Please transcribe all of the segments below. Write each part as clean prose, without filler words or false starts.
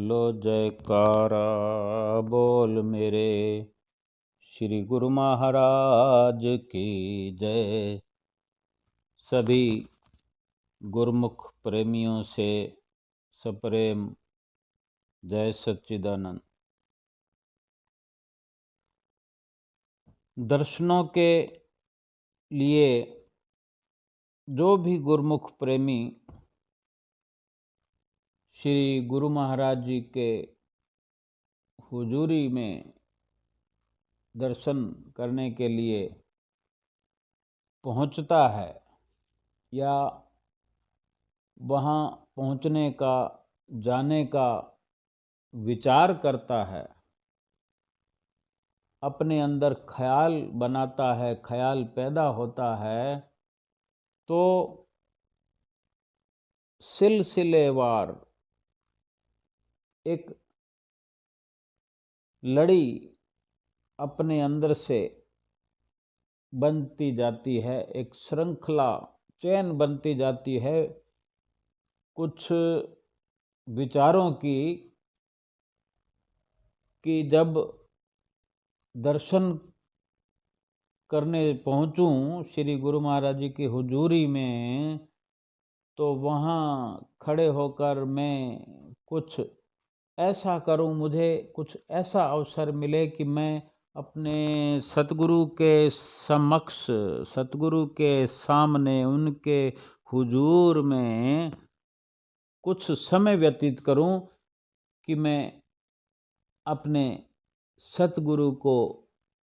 बोलो जयकारा बोल मेरे श्री गुरु महाराज की जय। सभी गुरुमुख प्रेमियों से सप्रेम जय सच्चिदानंद। दर्शनों के लिए जो भी गुरुमुख प्रेमी श्री गुरु महाराज जी के हुजूरी में दर्शन करने के लिए पहुंचता है या वहाँ पहुंचने का जाने का विचार करता है, अपने अंदर ख्याल बनाता है, ख्याल पैदा होता है, तो सिलसिलेवार एक लड़ी अपने अंदर से बनती जाती है, एक श्रृंखला चेन बनती जाती है कुछ विचारों की, कि जब दर्शन करने पहुंचूं श्री गुरु महाराज जी की हुजूरी में, तो वहाँ खड़े होकर मैं कुछ ऐसा करूं, मुझे कुछ ऐसा अवसर मिले कि मैं अपने सतगुरु के समक्ष, सतगुरु के सामने, उनके हुजूर में कुछ समय व्यतीत करूं, कि मैं अपने सतगुरु को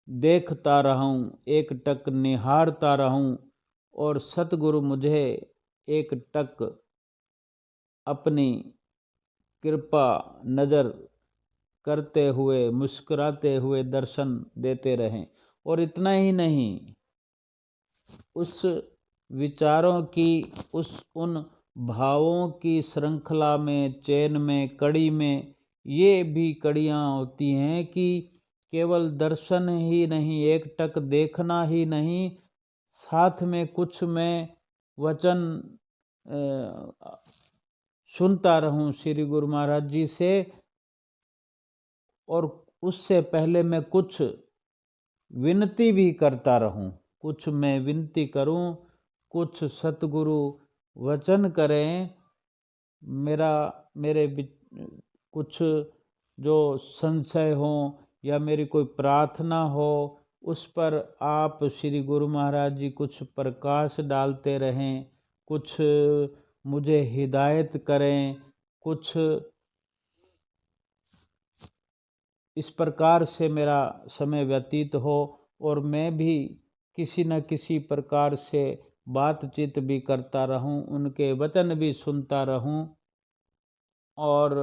देखता रहूं, एक टक निहारता रहूं, और सतगुरु मुझे एक टक अपनी कृपा नज़र करते हुए, मुस्कुराते हुए दर्शन देते रहें। और इतना ही नहीं, उस विचारों की, उन भावों की श्रृंखला में, चेन में, कड़ी में ये भी कड़ियाँ होती हैं कि केवल दर्शन ही नहीं, एक टक देखना ही नहीं, साथ में कुछ मैं वचन सुनता रहूं श्री गुरु महाराज जी से, और उससे पहले मैं कुछ विनती भी करता रहूं, कुछ मैं विनती करूं, कुछ सतगुरु वचन करें, मेरे कुछ जो संशय हो या मेरी कोई प्रार्थना हो, उस पर आप श्री गुरु महाराज जी कुछ प्रकाश डालते रहें, कुछ मुझे हिदायत करें, कुछ इस प्रकार से मेरा समय व्यतीत हो, और मैं भी किसी न किसी प्रकार से बातचीत भी करता रहूं, उनके वचन भी सुनता रहूं, और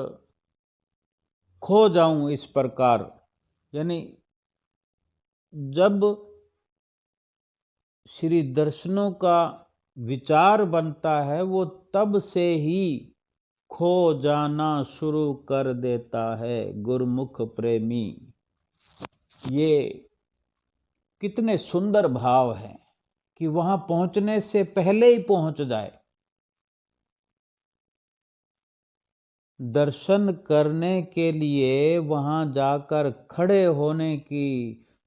खो जाऊं इस प्रकार। यानी जब श्री दर्शनों का विचार बनता है, वो तब से ही खो जाना शुरू कर देता है गुरुमुख प्रेमी। ये कितने सुंदर भाव हैं कि वहां पहुंचने से पहले ही पहुंच जाए। दर्शन करने के लिए वहां जाकर खड़े होने की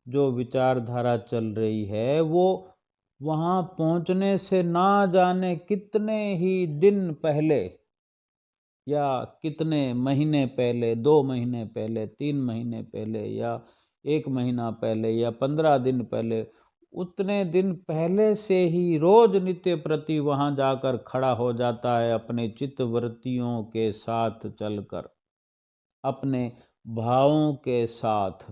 जो विचारधारा चल रही है, वो वहां पहुंचने से ना जाने कितने ही दिन पहले, या कितने महीने पहले, 2 महीने पहले, 3 महीने पहले, या 1 महीना पहले, या 15 दिन पहले, उतने दिन पहले से ही रोज नित्य प्रति वहां जाकर खड़ा हो जाता है, अपने चित्तवृत्तियों के साथ चलकर, अपने भावों के साथ,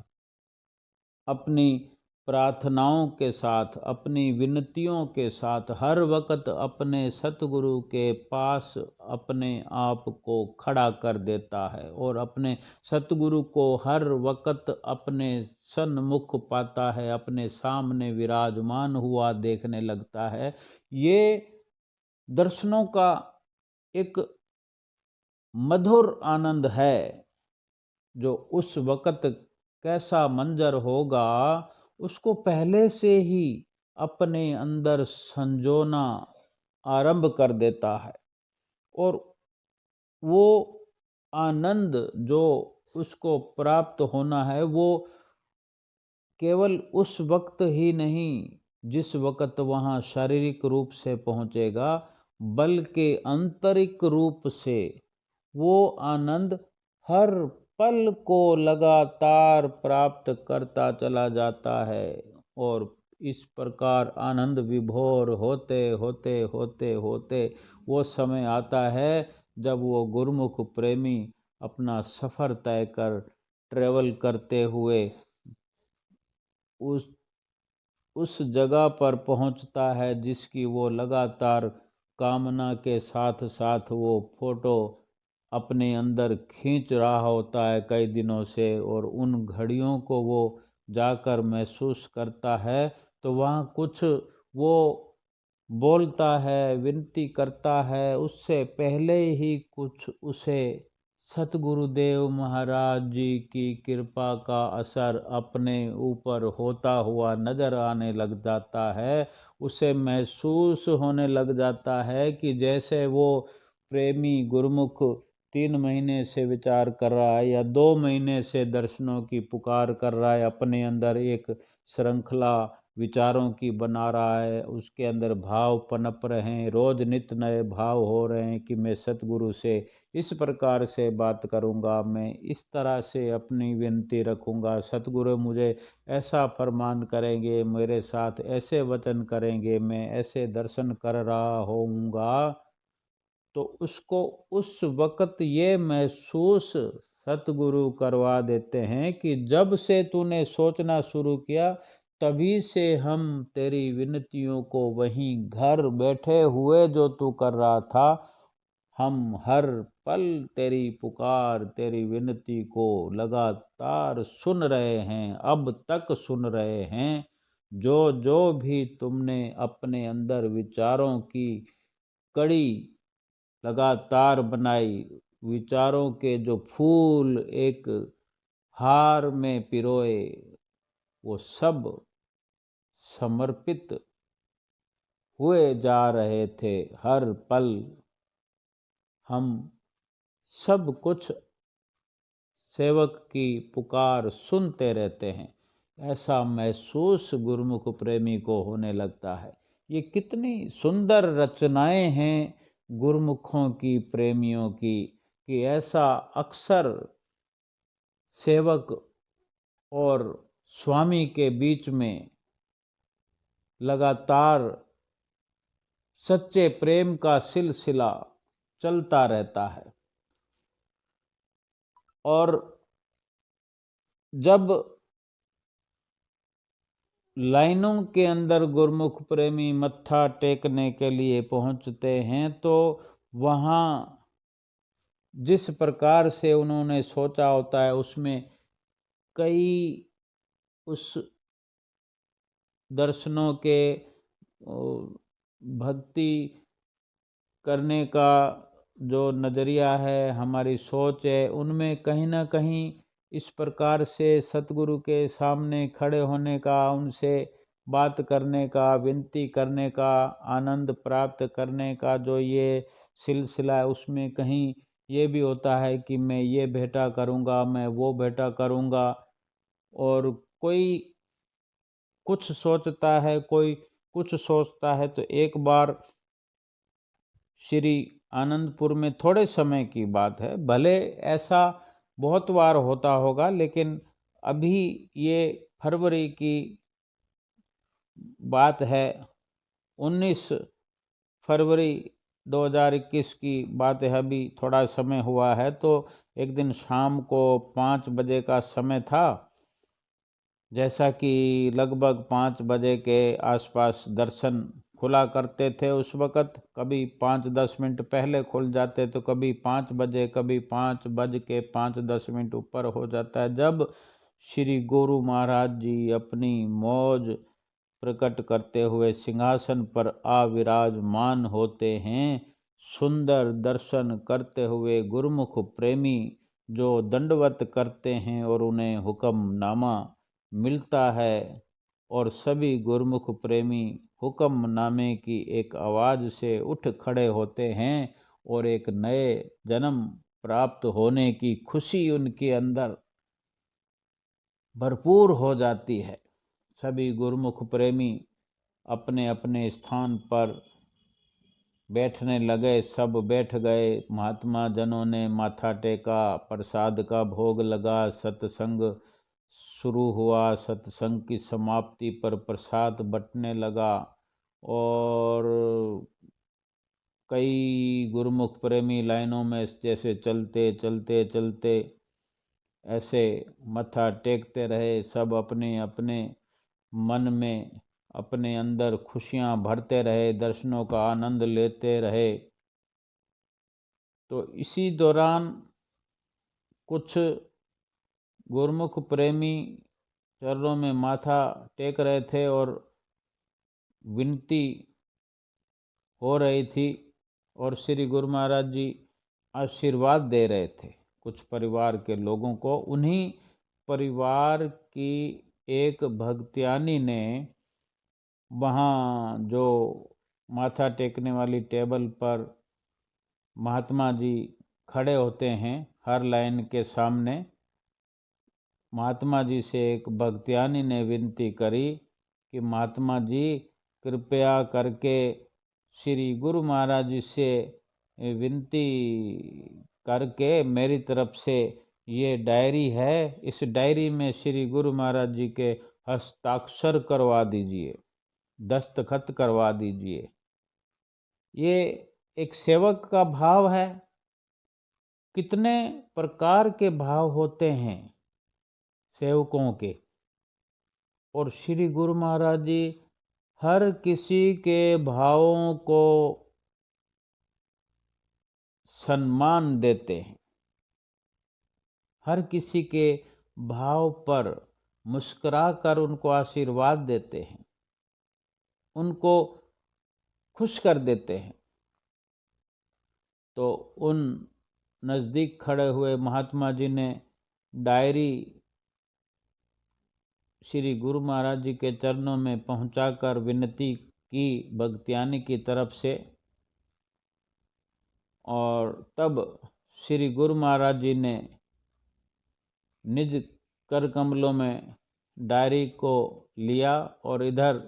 अपनी प्रार्थनाओं के साथ, अपनी विनतियों के साथ, हर वक्त अपने सतगुरु के पास अपने आप को खड़ा कर देता है, और अपने सतगुरु को हर वक्त अपने सन्मुख पाता है, अपने सामने विराजमान हुआ देखने लगता है। ये दर्शनों का एक मधुर आनंद है, जो उस वक्त कैसा मंजर होगा उसको पहले से ही अपने अंदर संजोना आरंभ कर देता है, और वो आनंद जो उसको प्राप्त होना है वो केवल उस वक्त ही नहीं जिस वक्त वहाँ शारीरिक रूप से पहुँचेगा, बल्कि आंतरिक रूप से वो आनंद हर पल को लगातार प्राप्त करता चला जाता है। और इस प्रकार आनंद विभोर होते होते होते होते वो समय आता है जब वो गुरुमुख प्रेमी अपना सफ़र तय कर ट्रेवल करते हुए उस उस जगह पर पहुंचता है जिसकी वो लगातार कामना के साथ साथ वो फोटो अपने अंदर खींच रहा होता है कई दिनों से, और उन घड़ियों को वो जाकर महसूस करता है तो वहाँ कुछ वो बोलता है, विनती करता है, उससे पहले ही कुछ उसे सतगुरुदेव महाराज जी की कृपा का असर अपने ऊपर होता हुआ नजर आने लग जाता है। उसे महसूस होने लग जाता है कि जैसे वो प्रेमी गुरुमुख 3 महीने से विचार कर रहा है या 2 महीने से दर्शनों की पुकार कर रहा है, अपने अंदर एक श्रृंखला विचारों की बना रहा है, उसके अंदर भाव पनप रहे हैं, रोज नित नए भाव हो रहे हैं कि मैं सतगुरु से इस प्रकार से बात करूंगा, मैं इस तरह से अपनी विनती रखूंगा, सतगुरु मुझे ऐसा फरमान करेंगे, मेरे साथ ऐसे वचन करेंगे, मैं ऐसे दर्शन कर रहा होऊंगा। तो उसको उस वक़्त ये महसूस सतगुरु करवा देते हैं कि जब से तूने सोचना शुरू किया तभी से हम तेरी विनतियों को वहीं घर बैठे हुए जो तू कर रहा था, हम हर पल तेरी पुकार तेरी विनती को लगातार सुन रहे हैं, अब तक सुन रहे हैं। जो जो भी तुमने अपने अंदर विचारों की कड़ी लगातार बनाई, विचारों के जो फूल एक हार में पिरोए, वो सब समर्पित हुए जा रहे थे। हर पल हम सब कुछ सेवक की पुकार सुनते रहते हैं, ऐसा महसूस गुरुमुख प्रेमी को होने लगता है। ये कितनी सुंदर रचनाएं हैं गुरुमुखों की, प्रेमियों की, कि ऐसा अक्सर सेवक और स्वामी के बीच में लगातार सच्चे प्रेम का सिलसिला चलता रहता है। और जब लाइनों के अंदर गुरुमुख प्रेमी मत्था टेकने के लिए पहुंचते हैं तो वहाँ जिस प्रकार से उन्होंने सोचा होता है उसमें कई उस दर्शनों के भक्ति करने का जो नज़रिया है, हमारी सोच है, उनमें कहीं ना कहीं इस प्रकार से सतगुरु के सामने खड़े होने का, उनसे बात करने का, विनती करने का, आनंद प्राप्त करने का जो ये सिलसिला है, उसमें कहीं ये भी होता है कि मैं ये भेंटा करूँगा, मैं वो भेंटा करूँगा। और कोई कुछ सोचता है, कोई कुछ सोचता है। तो एक बार श्री आनंदपुर में थोड़े समय की बात है, भले ऐसा बहुत बार होता होगा, लेकिन अभी ये फरवरी की बात है, 19 फरवरी 2021 की बात है, अभी थोड़ा समय हुआ है। तो एक दिन शाम को 5 बजे का समय था, जैसा कि लगभग 5 बजे के आसपास दर्शन खुला करते थे उस वक़्त, कभी 5-10 मिनट पहले खुल जाते तो कभी 5 बजे, कभी 5 बज के 5-10 मिनट ऊपर हो जाता है। जब श्री गुरु महाराज जी अपनी मौज प्रकट करते हुए सिंहासन पर आविराजमान होते हैं, सुंदर दर्शन करते हुए गुरुमुख प्रेमी जो दंडवत करते हैं और उन्हें हुक्मनामा मिलता है, और सभी गुरुमुख प्रेमी हुक्मनामे की एक आवाज़ से उठ खड़े होते हैं और एक नए जन्म प्राप्त होने की खुशी उनके अंदर भरपूर हो जाती है। सभी गुरुमुख प्रेमी अपने अपने स्थान पर बैठने लगे। सब बैठ गए। महात्मा जनों ने माथा टेका, प्रसाद का भोग लगा, सत्संग शुरू हुआ। सत्संग की समाप्ति पर प्रसाद बंटने लगा और कई गुरुमुख प्रेमी लाइनों में जैसे चलते चलते चलते ऐसे मत्था टेकते रहे। सब अपने अपने मन में अपने अंदर खुशियां भरते रहे, दर्शनों का आनंद लेते रहे। तो इसी दौरान कुछ गुरुमुख प्रेमी चरणों में माथा टेक रहे थे और विनती हो रही थी और श्री गुरु महाराज जी आशीर्वाद दे रहे थे कुछ परिवार के लोगों को। उन्हीं परिवार की एक भक्तियानी ने वहाँ जो माथा टेकने वाली टेबल पर महात्मा जी खड़े होते हैं हर लाइन के सामने, महात्मा जी से एक भक्तियानी ने विनती करी कि महात्मा जी कृपया करके श्री गुरु महाराज जी से विनती करके मेरी तरफ से ये डायरी है, इस डायरी में श्री गुरु महाराज जी के हस्ताक्षर करवा दीजिए, दस्तखत करवा दीजिए। ये एक सेवक का भाव है। कितने प्रकार के भाव होते हैं सेवकों के, और श्री गुरु महाराज जी हर किसी के भावों को सम्मान देते हैं, हर किसी के भाव पर मुस्कुराकर उनको आशीर्वाद देते हैं, उनको खुश कर देते हैं। तो उन नज़दीक खड़े हुए महात्मा जी ने डायरी श्री गुरु महाराज जी के चरणों में पहुंचाकर विनती की भक्तियानी की तरफ से, और तब श्री गुरु महाराज जी ने निज कर कमलों में डायरी को लिया और इधर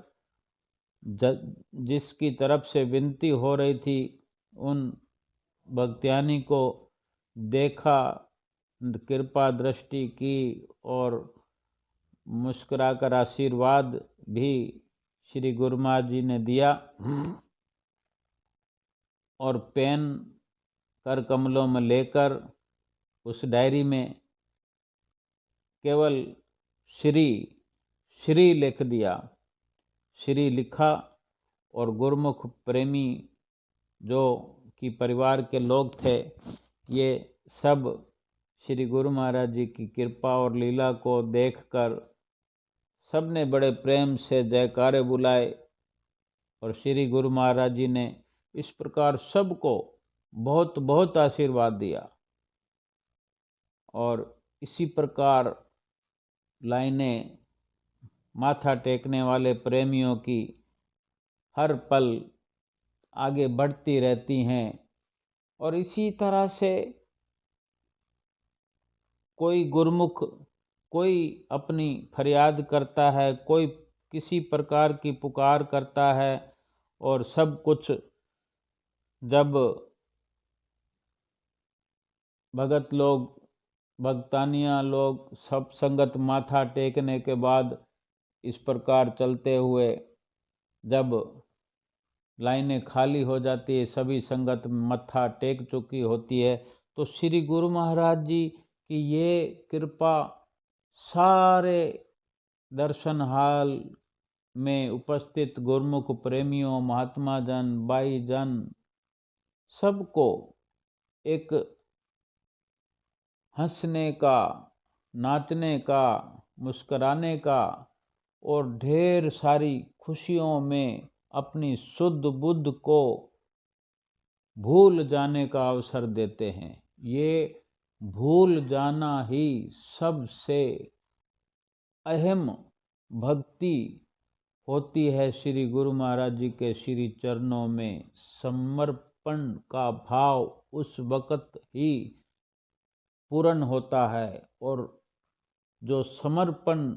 जिसकी तरफ से विनती हो रही थी उन भक्तियानी को देखा, कृपा दृष्टि की और मुस्कुराकर आशीर्वाद भी श्री गुरु महाराज जी ने दिया। और पेन कर कमलों में लेकर उस डायरी में केवल श्री लिख दिया। श्री लिखा और गुरुमुख प्रेमी जो कि परिवार के लोग थे, ये सब श्री गुरु महाराज जी की कृपा और लीला को देखकर सब ने बड़े प्रेम से जयकारे बुलाए और श्री गुरु महाराज जी ने इस प्रकार सबको बहुत बहुत आशीर्वाद दिया। और इसी प्रकार लाइनें माथा टेकने वाले प्रेमियों की हर पल आगे बढ़ती रहती हैं। और इसी तरह से कोई गुरुमुख कोई अपनी फरियाद करता है, कोई किसी प्रकार की पुकार करता है, और सब कुछ जब भगत लोग भक्तानिया लोग सब संगत माथा टेकने के बाद इस प्रकार चलते हुए जब लाइनें खाली हो जाती है, सभी संगत मत्था टेक चुकी होती है, तो श्री गुरु महाराज जी की ये कृपा सारे दर्शन हाल में उपस्थित गुरुमुख प्रेमियों, महात्मा जन, बाई जन सबको एक हंसने का, नाचने का, मुस्कराने का और ढेर सारी खुशियों में अपनी शुद्ध बुद्ध को भूल जाने का अवसर देते हैं। ये भूल जाना ही सबसे अहम भक्ति होती है। श्री गुरु महाराज जी के श्री चरणों में समर्पण का भाव उस वक़्त ही पूर्ण होता है। और जो समर्पण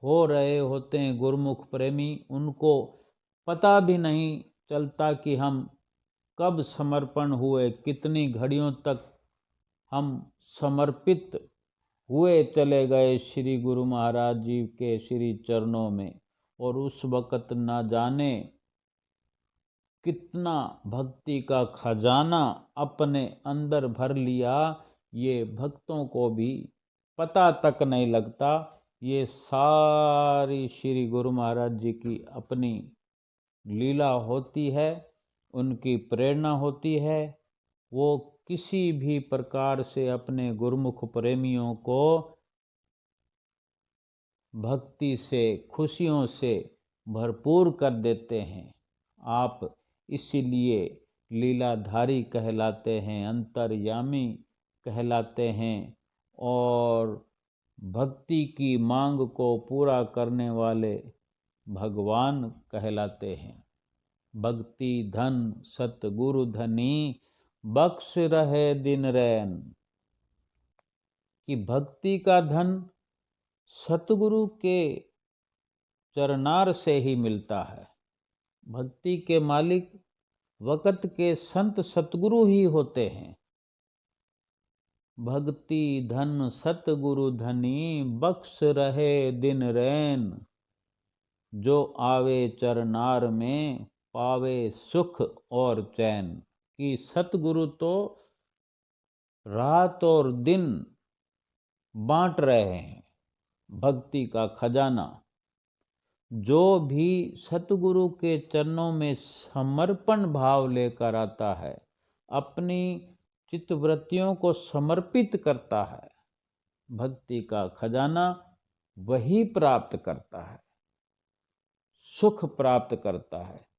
हो रहे होते हैं गुरुमुख प्रेमी, उनको पता भी नहीं चलता कि हम कब समर्पण हुए, कितनी घड़ियों तक हम समर्पित हुए चले गए श्री गुरु महाराज जी के श्री चरणों में। और उस वक़्त ना जाने कितना भक्ति का खजाना अपने अंदर भर लिया, ये भक्तों को भी पता तक नहीं लगता। ये सारी श्री गुरु महाराज जी की अपनी लीला होती है, उनकी प्रेरणा होती है। वो किसी भी प्रकार से अपने गुरुमुख प्रेमियों को भक्ति से, खुशियों से भरपूर कर देते हैं। आप इसीलिए लीलाधारी कहलाते हैं, अंतर्यामी कहलाते हैं और भक्ति की मांग को पूरा करने वाले भगवान कहलाते हैं। भक्ति धन सतगुरु धनी, बख्श रहे दिन रैन। कि भक्ति का धन सतगुरु के चरनार से ही मिलता है। भक्ति के मालिक वक़्त के संत सतगुरु ही होते हैं। भक्ति धन सतगुरु धनी, बख्श रहे दिन रैन। जो आवे चरनार में, पावे सुख और चैन। कि सतगुरु तो रात और दिन बांट रहे हैं भक्ति का खजाना। जो भी सतगुरु के चरणों में समर्पण भाव लेकर आता है, अपनी चित्तवृत्तियों को समर्पित करता है, भक्ति का खजाना वही प्राप्त करता है, सुख प्राप्त करता है,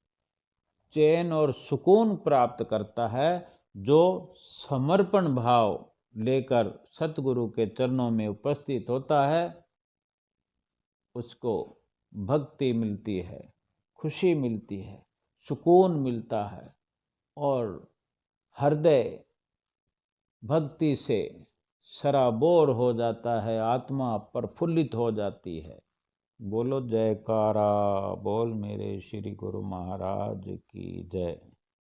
चैन और सुकून प्राप्त करता है। जो समर्पण भाव लेकर सतगुरु के चरणों में उपस्थित होता है, उसको भक्ति मिलती है, खुशी मिलती है, सुकून मिलता है और हृदय भक्ति से सराबोर हो जाता है, आत्मा प्रफुल्लित हो जाती है। बोलो जयकारा बोल मेरे श्री गुरु महाराज की जय।